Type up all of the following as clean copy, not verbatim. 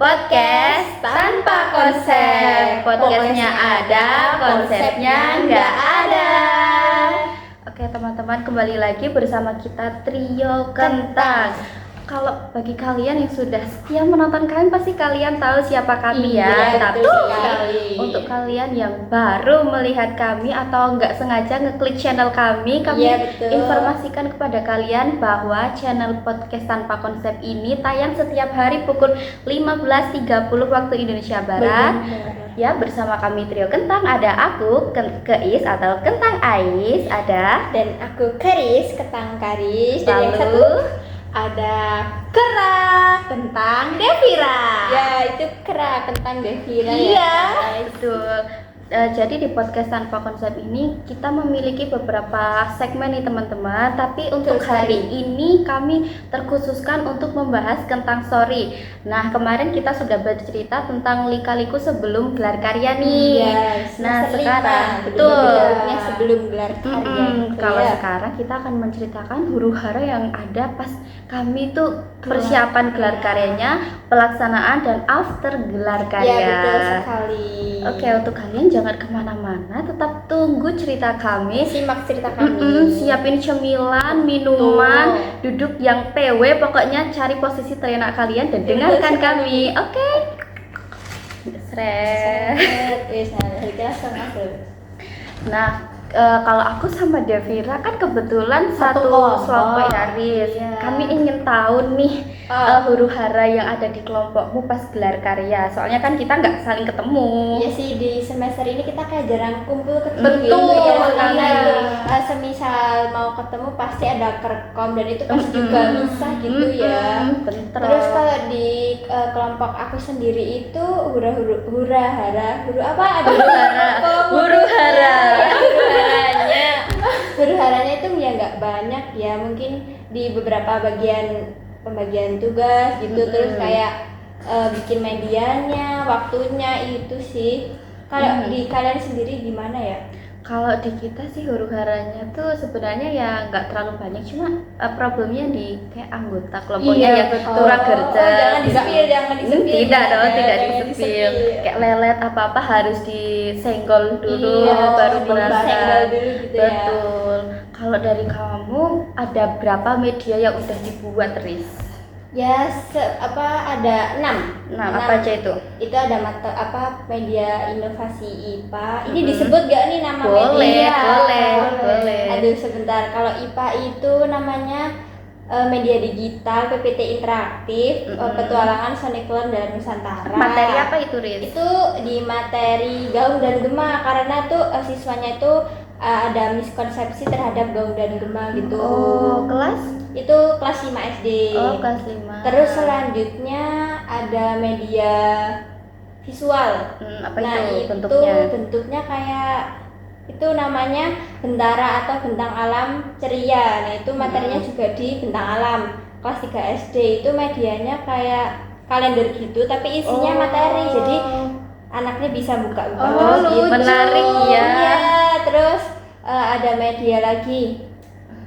Podcast tanpa konsep. Podcastnya ada, konsepnya nggak ada. Oke teman-teman, kembali lagi bersama kita Trio Kentang. Kalau bagi kalian yang sudah setia menonton kalian, pasti kalian tahu siapa kami ya. Tapi untuk kalian yang baru melihat kami atau nggak sengaja ngeklik channel kami informasikan kepada kalian bahwa channel podcast tanpa konsep ini tayang setiap hari pukul 15.30 waktu Indonesia Barat. Ya, bersama kami Trio Kentang, ada aku Keis atau Kentang Ais, ada, dan aku Karis, Kentang Karis, dan yang satu ada Kera Kentang Devira. Ya, itu Kera Kentang Devira. Iya, betul. Jadi di podcast tanpa konsep ini kita memiliki beberapa segmen nih teman-teman. Tapi untuk hari ini kami terkhususkan untuk membahas tentang story. Nah, kemarin kita sudah bercerita tentang lika-liku sebelum gelar karya nih. Nah, sekarang sebelum gelar karya. Kalau sekarang kita akan menceritakan huru-hara yang ada pas kami tuh persiapan gelar karyanya, pelaksanaan dan after gelar karya. Ya, betul sekali. Oke, untuk kalian jangan kemana-mana, tetap tunggu cerita kami. Simak cerita kami. Siapin cemilan, minuman, duduk yang PW, pokoknya cari posisi terenak kalian dan dengarkan kami. Oke. Nah, kalau aku sama Devira kan kebetulan satu kelompok ya, Riz. Kami ingin tahu nih huru-hara yang ada di kelompokmu pas gelar karya. Soalnya kan kita nggak saling ketemu. Iya sih, di semester ini kita kayak jarang kumpul ketemu. Betul, gitu ya. Karena itu semisal mau ketemu pasti ada kerkom dan itu pasti juga misah gitu ya. Terus kalau di kelompok aku sendiri itu huru-hara huru-haranya itu ya nggak banyak ya, mungkin di beberapa pembagian tugas gitu. Terus kayak bikin medianya, waktunya itu sih. Kalau di kalian sendiri gimana ya? Kalau di kita sih huru-haranya tuh sebenarnya ya nggak terlalu banyak, cuma problemnya di kayak anggota kelompoknya yang kurang gercep. Jangan disepil. Tidak disepil. Kayak lelet apa-apa harus disenggol dulu baru berasa. Gitu. Betul. Kalau dari kamu ada berapa media yang udah dibuat, Riz? Ya, ada 6 apa aja itu? Itu ada media inovasi IPA. Ini disebut gak nih nama media? Boleh. Aduh, sebentar. Kalau IPA itu namanya media digital, PPT interaktif, petualangan Soniclone dan Nusantara. Materi apa itu, Riz? Itu di materi gaung dan gema, karena tuh siswanya itu ada miskonsepsi terhadap gaung dan gema gitu. Kelas? Itu kelas 5 SD. Kelas 5. Terus selanjutnya ada media visual. Apa itu bentuknya? Itu bentuknya kayak itu namanya Bentara atau Bentang Alam Ceria. Nah, itu materinya juga di Bentang Alam. Kelas 3 SD itu medianya kayak kalender gitu, tapi isinya materi. Jadi anaknya bisa buka-buka gitu. Menarik ya. Terus ada media lagi.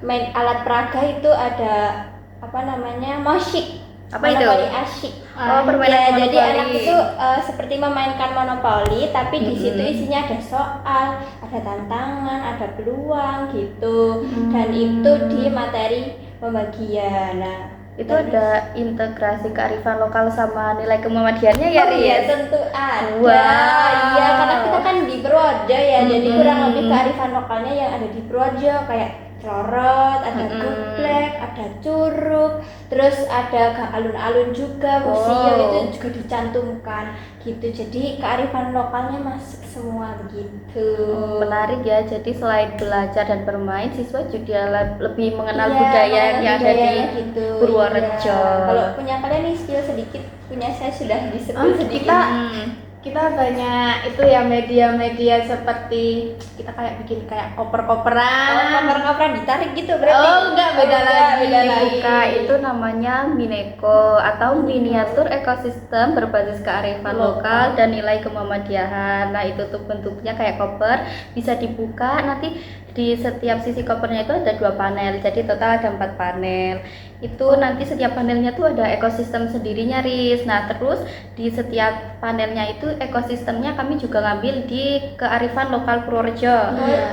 Alat peraga itu ada musik. Apa itu? Monopoli asyik. Permainan monopoli. Jadi anak itu seperti memainkan monopoli, tapi di situ isinya ada soal, ada tantangan, ada peluang gitu. Dan itu di materi pembagian. Nah, itu ada integrasi kearifan lokal sama nilai kemuhammadiyahnya ya, Riz? Iya, tentu ada. Iya, karena kita kan di Purworejo ya, jadi kurang lebih kearifan lokalnya yang ada di Purworejo kayak Celorot, ada geplek, ada curug, terus ada gang alun-alun juga, museum itu juga dicantumkan gitu. Jadi kearifan lokalnya masuk semua begitu. Menarik ya. Jadi selain belajar dan bermain, siswa juga lebih mengenal budaya yang ada di Purworejo. Kalau punya kalian nih skill sedikit, punya saya sudah disebut sedikit. Kita banyak itu ya media-media seperti kita kayak bikin kayak koper-koperan. Koper-koperan ditarik gitu berarti. Enggak, beda lagi. Buka itu namanya Mineko atau miniatur ekosistem berbasis kearifan lokal dan nilai kemuhammadiyahan. Nah, itu tuh bentuknya kayak koper, bisa dibuka, nanti di setiap sisi kopernya itu ada 2 panel, jadi total ada 4 panel. Itu nanti setiap panelnya tuh ada ekosistem sendirinya, Riz. Nah, terus di setiap panelnya itu ekosistemnya kami juga ngambil di kearifan lokal Purworejo.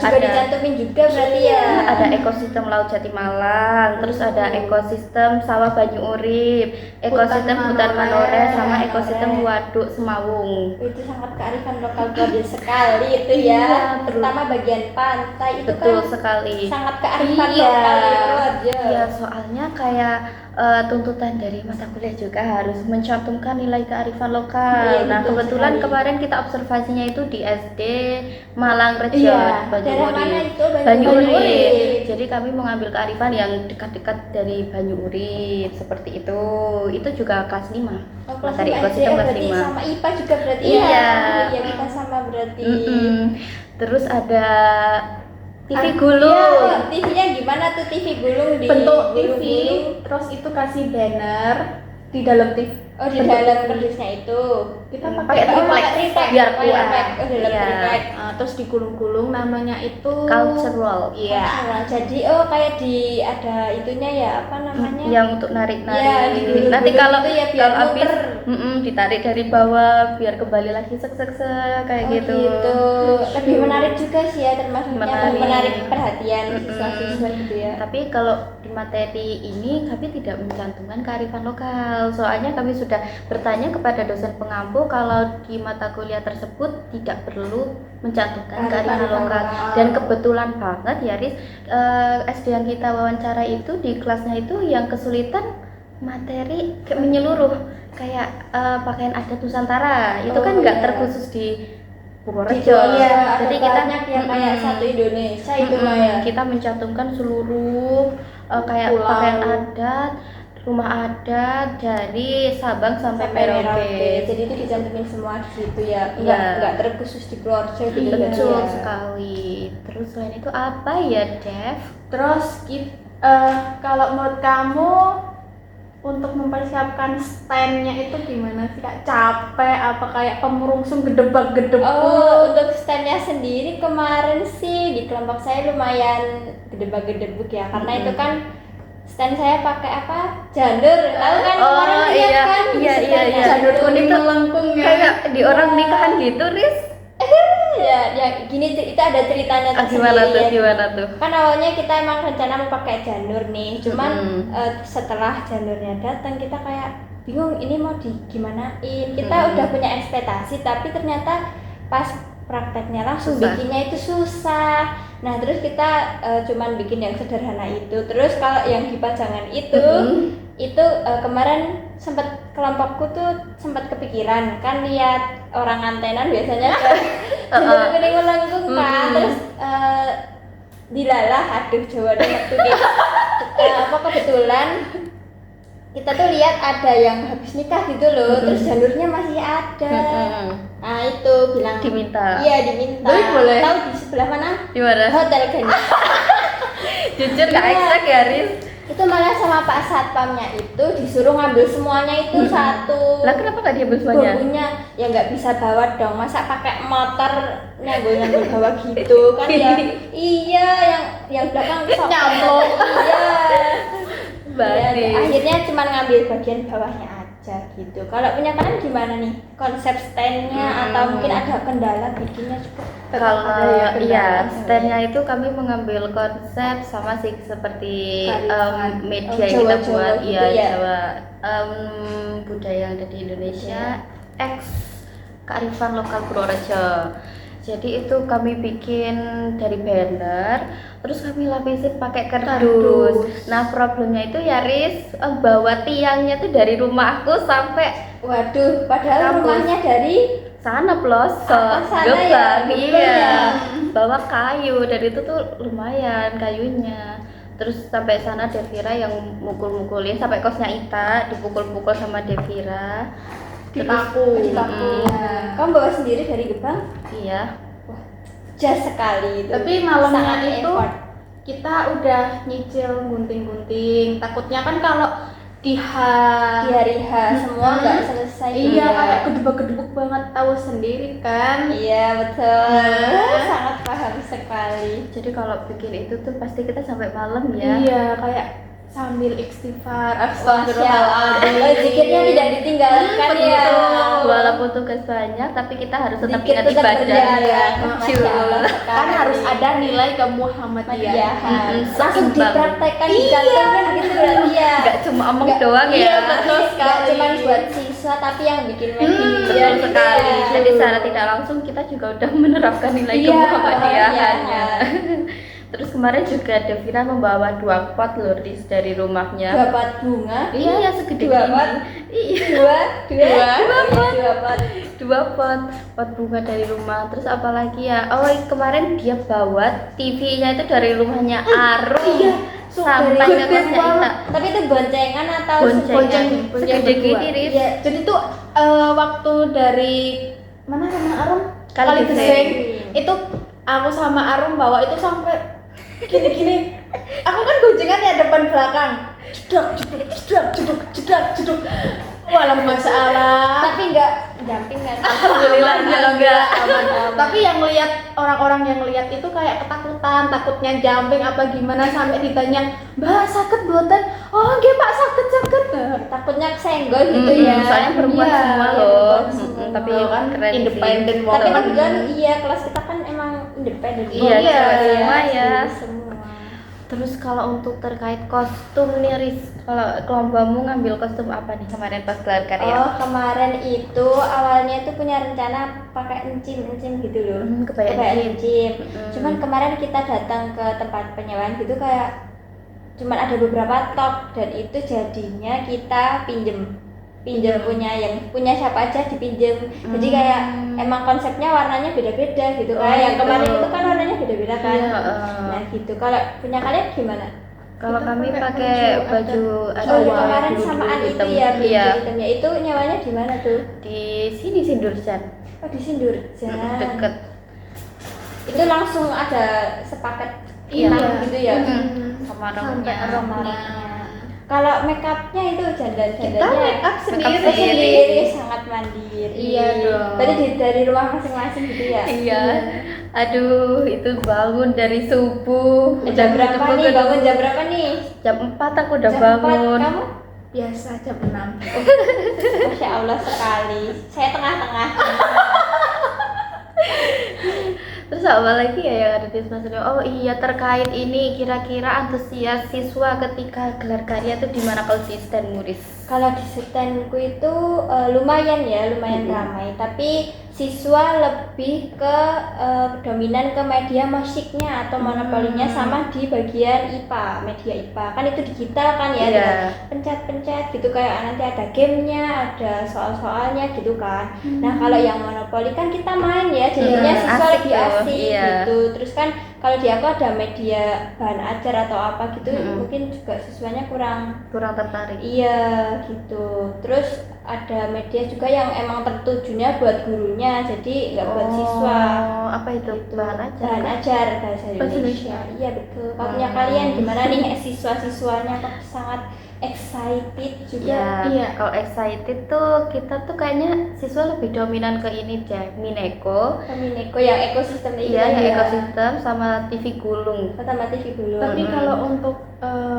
Juga dicantumin juga berarti ya. Ada ekosistem Laut Jatimalang, terus ada ekosistem Sawah Banyu Urip, ekosistem Hutan Manore, sama ekosistem Waduk Semawung. Itu sangat kearifan lokal Purworejo sekali itu ya. Terutama bagian pantai itu Betul kan sekali. sangat kearifan Iya. lokal di Purworejo. Ya, soalnya kayak tuntutan dari mata kuliah juga harus mencantumkan nilai kearifan lokal. Iya, Nah, betul kebetulan sekali. kemarin kita observasinya itu di SD Malang Rejo, Iya, Banyu Daerah mana Urip. itu? Banyu Urip. Urip. Jadi kami mengambil kearifan yang dekat-dekat dari Banyu Urip seperti itu. Itu juga kelas 5. Oh, kelas Materi 5 ekosistem kelas berarti 5. sama IPA juga berarti Iya. ya. Iya, kita sama berarti. Terus ada TV Ah, gulung. Iya, TV-nya gimana tuh TV gulung di Bentuk TV, gulung-gulung? terus itu kasih banner di dalam TV. Oh, di dalam kardusnya itu. Kita Pakai triplek biar kuat. Oh, dalam Iya. triplek. Terus digulung-gulung, namanya itu Cultural. Iya. Nah, jadi kayak di ada itunya ya, apa namanya? Yang untuk narik-narik. Iya, digulung-gulung Nanti kalau gitu ya, biar kalau habis muter. ditarik dari bawah biar kembali lagi sek kayak Oh, gitu. Lebih menarik juga sih ya, termasuknya menarik perhatian Mm-mm. siswa-siswa gitu ya. Tapi kalau di materi ini kami tidak mencantumkan kearifan lokal. Soalnya kami sudah bertanya kepada dosen pengampu kalau di mata kuliah tersebut tidak perlu mencantumkan kearifan lokal. Dan kebetulan banget ya, Riz, SD yang kita wawancara itu di kelasnya itu yang kesulitan materi kayak menyeluruh, kayak pakaian adat Nusantara. Itu kan nggak iya. terkhusus di Purworejo. Iya, Jadi ada kita banyak yang kayak satu Indonesia itu mah ya. kita mencantumkan seluruh kayak Pulau. pakaian adat, rumah adat dari Sabang sampai Merauke. Jadi itu dicantumin semua di situ ya. Iya. Enggak terkhusus di Purworejo gitu berarti Betul ya. sekali. Terus selain itu apa ya, Dev? Terus kalau menurut kamu untuk mempersiapkan standnya itu gimana sih, Kak? Capek apa kayak pemurungsung gedebak-gedebuk? Oh, untuk standnya sendiri kemarin sih di kelompok saya lumayan gedebak-gedebuk ya, karena itu kan stand saya pakai apa? Janur. Tahu kan kemarin lihat iya. kan? di Iya, stand iya. Janur kuning Itu melengkung ya. kayak di orang nikahan gitu, Riz. Ya gini itu ada ceritanya Gimana tuh? ya. Gimana tuh? Kan awalnya kita emang rencana mau pakai janur nih, cuman setelah janurnya datang kita kayak bingung ini mau digimanain. Kita udah punya ekspektasi tapi ternyata pas prakteknya langsung Susah. bikinnya itu susah. Nah terus kita cuman bikin yang sederhana itu. Terus kalau yang di pajangan itu kemarin sempat kelompokku tuh sempat kepikiran kan lihat orang antenan biasanya janur kuning melengkung kan. Terus dilalah aduh Jawa waktu apa kebetulan kita tuh lihat ada yang habis nikah gitu loh, terus janurnya masih ada. Nah itu bilang Diminta. Iya diminta. Boleh. Tahu di sebelah mana? Gimana? Hotel Ganis. Jujur gak Iya. eksak ya, Riz? Itu malah sama Pak Satpamnya itu disuruh ngambil semuanya itu satu. Lah kenapa gak diambil semuanya? Bambunya ya nggak bisa bawa dong, masa pakai motor nyanggul bawa gitu kan ya. Iya yang belakang sok Nyamplung. Iya. Berarti. Ya, akhirnya cuma ngambil bagian bawahnya aja gitu. Kalau punya kalian gimana nih konsep standnya atau mungkin ada kendala bikinnya juga? Kalau ada ya kendala. iya, standnya itu kami mengambil konsep sama sih seperti Kearifan. media Oh, yang kita Jawa-Jawa buat, gitu iya ya. Jawa, budaya yang ada di Indonesia, X kearifan lokal Purworejo. Jadi itu kami bikin dari banner, terus kami lapisin pakai kardus. Nah problemnya itu ya, Riz, bawa tiangnya tuh dari rumahku sampai Waduh, padahal Kampus. rumahnya dari sana pelosok, Sana Gebang, ya, Gebang iya. ya. Bawa kayu dan itu tuh lumayan kayunya. Terus sampai sana Devira yang mukul-mukulin sampai kosnya Ita dipukul-pukul sama Devira. Dipaku. Kamu bawa sendiri dari Gebang? Iya. Jas sekali itu. Tapi malamnya Sangat itu effort. kita udah nyicil gunting-gunting. Takutnya kan kalau di hari H semua nggak selesai iya juga. kayak gedebak-gedebuk banget, tahu sendiri kan. Iya betul. Nah. Sangat paham sekali. Jadi kalau bikin itu tuh pasti kita sampai malam ya. Iya, kayak sambil istighfar, Masya Allah. astagfirullahaladzim. Zikirnya tidak ditinggalkan ya. Walaupun tugas banyak tapi kita harus tetap Zikir ingat tetap ibadah. berjalan. Cul. Masya Allah Kan sekali. harus ada nilai kemuhammadiyahan. Mm-mm, Langsung seimbang. dipraktekkan dijalankan gitu berarti ya. Nggak cuma omong doang Iya, ya. betul Nggak sekali. cuma buat siswa tapi yang bikin media Betul gitu sekali. ya. Jadi secara tidak langsung kita juga udah menerapkan nilai Iya, kemuhammadiyahannya. iya. Terus kemarin juga Devina membawa 2 pot loh Riz, dari rumahnya. 2 pot bunga. Iya, segede 2 gini. pot. Iya, Dua pot. 2 pot. 2 pot bunga dari rumah. Terus apa lagi ya? Oh, kemarin dia bawa TV-nya itu dari rumahnya Arum. Iya, Sampai dari ke gede kosnya banget. Ita. Tapi itu boncengan atau Boncengan. bonceng Segede berdua. gini, Riz. Iya. Jadi tuh waktu dari mana rumah Arum? Kali Geseng. Geseng. Itu aku sama Arum bawa itu sampai gini-gini. Aku kan goncengan ya depan belakang. Jedrak, jeduk, jedrak, jeduk, jedrak, jeduk. Walah masalah. Tapi enggak jumping kan. Alhamdulillah enggak. Aman-aman. Tapi yang lihat orang-orang yang lihat itu kayak ketakutan, takutnya jumping apa gimana sampai ditanya, "Mbak, sakit boten?" "Oh, nggih, Pak, sakit-sakit." Takutnya kesenggol gitu ya. Soalnya perempuan Iya, semua iya, loh. perempuan semua. Tapi Kan keren independen sih. banget. Tapi kebetulan iya kelas kita kan emang independen. Iya, Iya, cewek semua ya. Semua. Terus kalau untuk terkait kostum nih Riz, kalau kelompokmu ngambil kostum apa nih kemarin pas gelar karya? Oh, kemarin itu awalnya tuh punya rencana pakai encim gitu loh. Kebaya Kayak encim. Mm. Cuman kemarin kita datang ke tempat penyewaan gitu kayak cuman ada beberapa tok dan itu jadinya kita pinjem punya yang punya siapa aja dipinjem. Jadi kayak emang konsepnya warnanya beda-beda gitu Oh, kayak yang gitu. kemarin itu kan warnanya beda-beda kan. Iya, Nah gitu. Kalau punya kalian gimana? Kalau Kita kami pakai pakai baju Oh adat kemarin biru samaan itu hitam. ya baju Iya, hitamnya itu nyawanya di mana tuh? di sini Sindurjan. Oh di Sindurjan. Deket. Itu langsung ada sepaket Iya. hitam gitu ya. Sama Sampai romnya. romnya. Kalau make upnya itu Kita dandan-dandannya make up sendiri. sendiri sangat mandiri. Iya dong. Berarti dari rumah masing-masing gitu ya. Iya. Aduh, itu bangun dari subuh. Jam berapa nih? Gedebuk-gedebuk. Bangun jam berapa nih? Jam 4 aku udah Jam 4. bangun. Kamu? Biasa jam 6. Masya Allah sekali. Saya tengah-tengah. Terus apa lagi ya yang ada di semester? Oh iya, terkait ini kira-kira antusias siswa ketika gelar karya itu di mana kalau di stand Muris? Kalau di standku itu lumayan ramai. Tapi siswa lebih ke dominan ke media musiknya atau monopolinya sama di bagian IPA, media IPA. Kan itu digital kan ya, Iya. dengan pencet-pencet gitu kayak nanti ada gamenya, ada soal-soalnya gitu kan. Nah kalau yang monopoli kan kita main ya, jadinya siswa asik lebih tuh, asik iya. gitu. Terus kan kalau di aku ada media bahan ajar atau apa gitu, mungkin juga siswanya kurang tertarik. iya gitu. Terus ada media juga yang emang tertujunya buat gurunya, jadi nggak buat siswa. Oh, apa itu? Gitu. Bahan ajar. Bahan ajar bahasa Bahasa Indonesia. Iya betul. Kalau punya kalian gimana nih siswa-siswanya kok sangat excited juga? Ya, Iya. kalau excited tuh kita tuh kayaknya siswa lebih dominan ke ini deh, Mineko. Mineko yang ekosistem itu Iya, kan yang ya. ekosistem sama TV gulung. Otomatis dulu. Tapi kalau untuk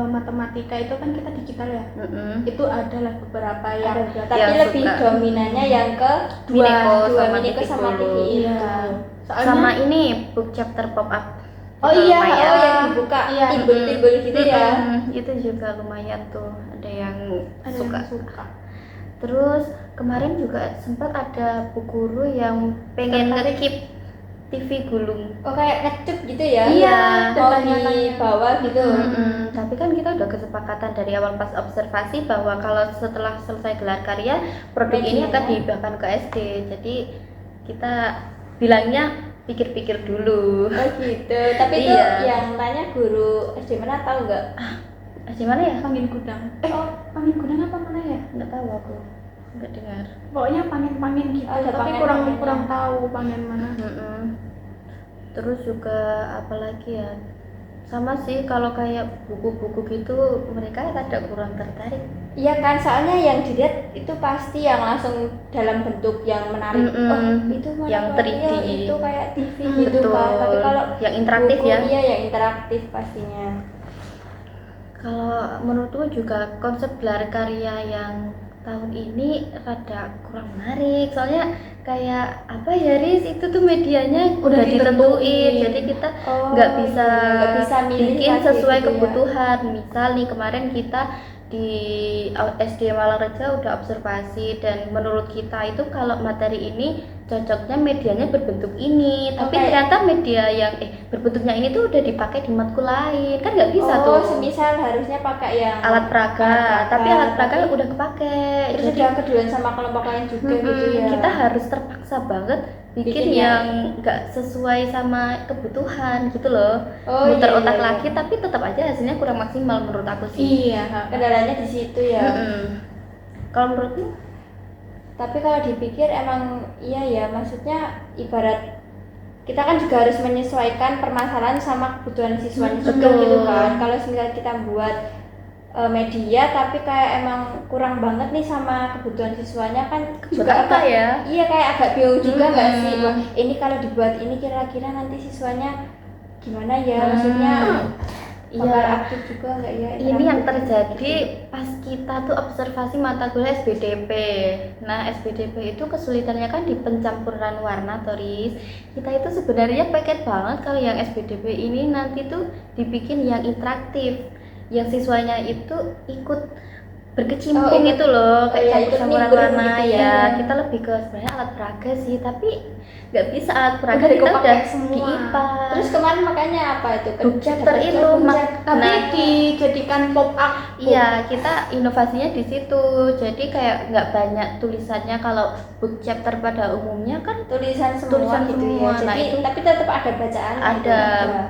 matematika itu kan kita digital ya. Itu adalah beberapa yang tapi yang lebih suka. dominannya yang ke Mineko dua sama Mineko TV sama TV gulung. itu. Iya. Soalnya Sama ini book chapter pop up. Oh Juga iya, lumayan. Oh yang dibuka Iya. timbul-timbul gitu ya. Itu juga lumayan tuh, ada yang ada suka. yang suka. Terus kemarin juga sempat ada bu guru yang pengen Tertarik. nge-keep TV gulung. Oh kayak ngecup gitu ya? Iya, mau tanya-tanya. di bawah gitu. Tapi kan kita udah kesepakatan dari awal pas observasi bahwa kalau setelah selesai gelar karya produk ini Medianya. akan dihibahkan ke SD. Jadi kita bilangnya pikir-pikir dulu. Oh gitu. Tapi itu Iya. yang tanya guru SD mana tahu nggak? SD mana ya? Pangin gudang. Oh Pangin gudang apa mana ya? Nggak tahu aku, nggak dengar. Pokoknya pangin-pangin gitu. Ada Tapi pangin-panginnya. kurang tahu pangin mana. Terus juga apa lagi ya? Sama sih, kalau kayak buku-buku gitu mereka kadang kurang tertarik. Iya kan, soalnya yang dilihat itu pasti yang langsung dalam bentuk yang menarik. Oh, itu mana yang Korea, 3D. itu kayak TV gitu Betul. kan. Tapi kalau yang interaktif buku, ya. iya yang interaktif pastinya. Kalau menurutku juga konsep gelar karya yang tahun ini rada kurang menarik. Soalnya kayak apa ya, Riz, itu tuh medianya udah ditentuin. Jadi kita nggak bisa, iya, nggak bisa milih bikin lagi sesuai gitu ya. kebutuhan. Misal nih kemarin kita di SD Malangreja udah observasi, dan menurut kita itu kalau materi ini cocoknya medianya berbentuk ini, tapi Oke. ternyata media yang berbentuknya ini tuh udah dipakai di matkul lain, kan nggak bisa Oh, tuh. semisal harusnya pakai yang Alat peraga, tapi alat peraga udah kepake. terus Jadi udah keduluan sama kelompok lain juga gitu ya. kita harus terpaksa banget bikin Bikin yang nggak sesuai sama kebutuhan gitu loh. Oh, Muter iya, otak iya, lagi, tapi tetap aja hasilnya kurang maksimal menurut aku sih. Iya. kendalanya di situ ya. Kalau menurutmu? Tapi kalau dipikir emang iya ya, maksudnya ibarat kita kan juga harus menyesuaikan permasalahan sama kebutuhan siswanya juga Betul. gitu kan. Kalau misalnya kita buat media tapi kayak emang kurang banget nih sama kebutuhan siswanya kan Buat juga apa agak ya? iya kayak agak bingung juga nggak sih. Wah, ini kalau dibuat ini kira-kira nanti siswanya gimana ya, maksudnya bakal Iya. aktif juga nggak ya? Ini yang interaktif? terjadi pas kita tuh observasi mata kuliah SBDP. Nah, SBDP itu kesulitannya kan di pencampuran warna, Toris. Kita itu sebenarnya pengen banget kalau yang SBDP ini nanti tuh dibikin yang interaktif, yang siswanya itu ikut berkecimpung ikut- itu loh, kayak iya, campur ikut campuran nimbrung warna gitu ya. ya. Kita lebih ke sebenarnya alat peraga sih, tapi nggak bisa alat peraga, Udah kita kepake udah semua. di IPA. Terus kemarin makanya apa itu? Book chapter itu, Tapi nah, dijadikan pop up. iya, kita inovasinya di situ. Jadi kayak nggak banyak tulisannya. Kalau book chapter pada umumnya kan tulisan semua Tulisan gitu semua. ya. Nah, Jadi itu tapi tetap ada bacaan. ada,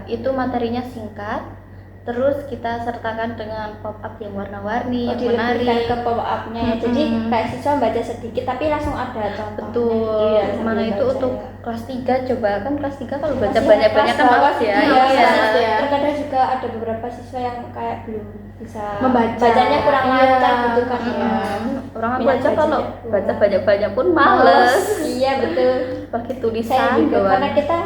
itu materinya singkat. Terus kita sertakan dengan pop up yang warna-warni, yang dilebihkan menarik. ke pop up-nya. Jadi kayak siswa baca sedikit tapi langsung ada contohnya gitu Betul. ya. sambil Mana itu baca untuk ya. kelas 3 coba, kan kelas 3 kalau baca Masih banyak-banyak kelas kan bawah males ya. gitu Iya. ya. Terkadang juga ada beberapa siswa yang kayak belum bisa Membaca. bacanya kurang Iya. lancar gitu kan ya. Orang aku Minat aja kalau bacanya baca kurang. banyak-banyak pun males. Iya betul. Pakai Saya tulisan juga doang. karena kita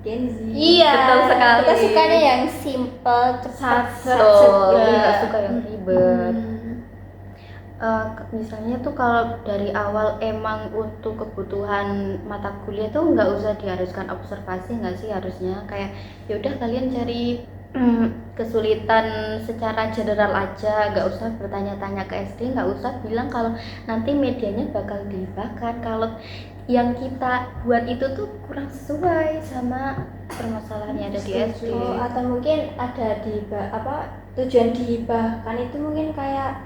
Gen Z. Iya. Betul sekali. Kita sukanya yang simple, cepat, Betul, gitu. nggak suka yang ribet. Misalnya tuh kalau dari awal emang untuk kebutuhan mata kuliah tuh nggak usah diharuskan observasi, nggak sih harusnya kayak ya udah kalian cari kesulitan secara general aja, nggak usah bertanya-tanya ke SD, nggak usah bilang kalau nanti medianya bakal dibakar kalau yang kita buat itu tuh kurang sesuai sama permasalahan yang ada di SD. Oh, atau mungkin ada tujuan dihibahkan itu mungkin kayak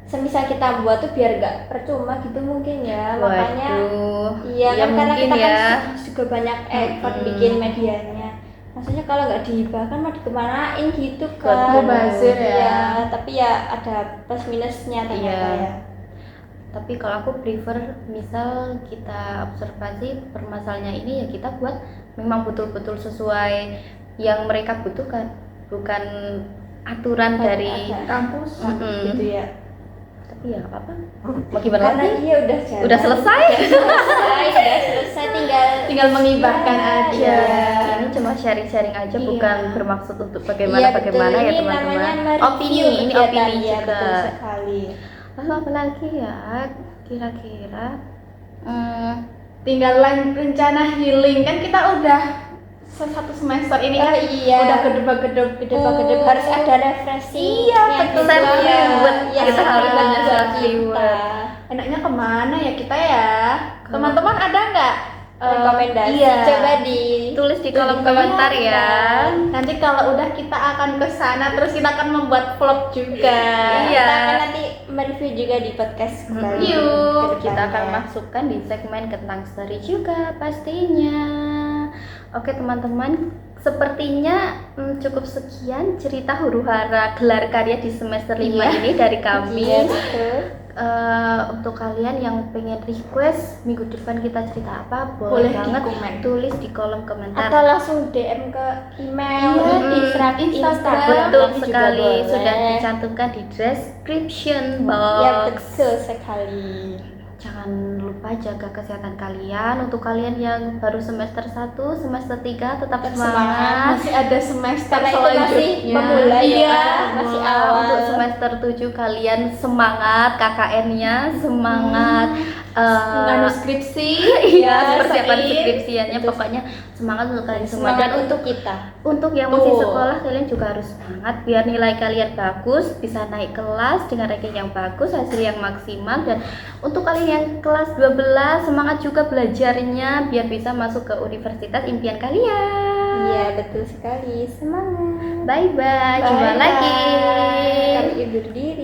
semisal kita buat tuh biar gak percuma gitu mungkin ya. Makanya Waduh, iya ya kan karena mungkin kita ya. kan juga banyak effort bikin medianya. Maksudnya kalau nggak dihibahkan mau dikemanain gitu kan. Mubazir ya. Iya, tapi ya ada plus minusnya ternyata Iya. ya. Tapi kalau aku prefer misal kita observasi permasalahannya ini ya kita buat memang betul-betul sesuai yang mereka butuhkan, bukan aturan dari Ada Kampus. gitu ya. tapi ya nggak apa-apa. Mau gimana Karena lagi? iya udah jalan. Udah selesai. Sudah selesai tinggal mengibahkan aja. Iya. Ini cuma sharing-sharing aja, Iya. bukan bermaksud untuk Iya, bagaimana-bagaimana betul. ya Ini namanya teman-teman. mereview Opini, ini kegiatan, opini ya, juga. betul sekali. Lalu apa lagi ya? Kira-kira Tinggal rencana healing kan kita udah satu semester ini kan Iya. udah gedeb-gedeb Gede-gede harus ada refreshing. Iya, yang betul. kedua, Self reward. ya, Kita self harus reward punya buat self kita. reward. enaknya kemana ya kita ya? Teman-teman ada nggak Rekomendasi iya. coba di Tulis di kolom komentar ya. Nanti kalau udah kita akan ke sana terus kita akan membuat vlog juga. Iya. Kita akan nanti mereview juga di podcast kembali. Yuk, ke Kita akan depannya. masukkan di segmen Kentang Story juga pastinya. Oke teman-teman, sepertinya cukup sekian cerita huru-hara gelar karya di semester 5 ini dari kami. Iya, betul. Untuk kalian yang pengen request minggu depan kita cerita apa, Boleh boleh banget di komen. tulis di kolom komentar. Atau langsung DM ke email, Iya, Instagram. Betul nanti juga sekali, boleh. sudah dicantumkan di description Ya, box. betul sekali. Jangan lupa jaga kesehatan kalian. Untuk kalian yang baru semester 1, semester 3 tetap semangat. Masih ada semester Karena itu masih selanjutnya. pemula Iya. ya, masih awal. Untuk semester 7 kalian semangat, KKN-nya semangat. Nganu skripsi. Iya, persiapan Sain. skripsiannya pokoknya semangat untuk kalian semua. Semangat Dan untuk kita. untuk yang masih Tuh. sekolah, kalian juga harus semangat biar nilai kalian bagus, bisa naik kelas dengan ranking yang bagus, hasil yang maksimal. Dan untuk kalian yang kelas 12, semangat juga belajarnya biar bisa masuk ke universitas impian kalian. Iya, betul sekali. Semangat. Bye bye, jumpa Bye-bye. lagi. Kami undur diri.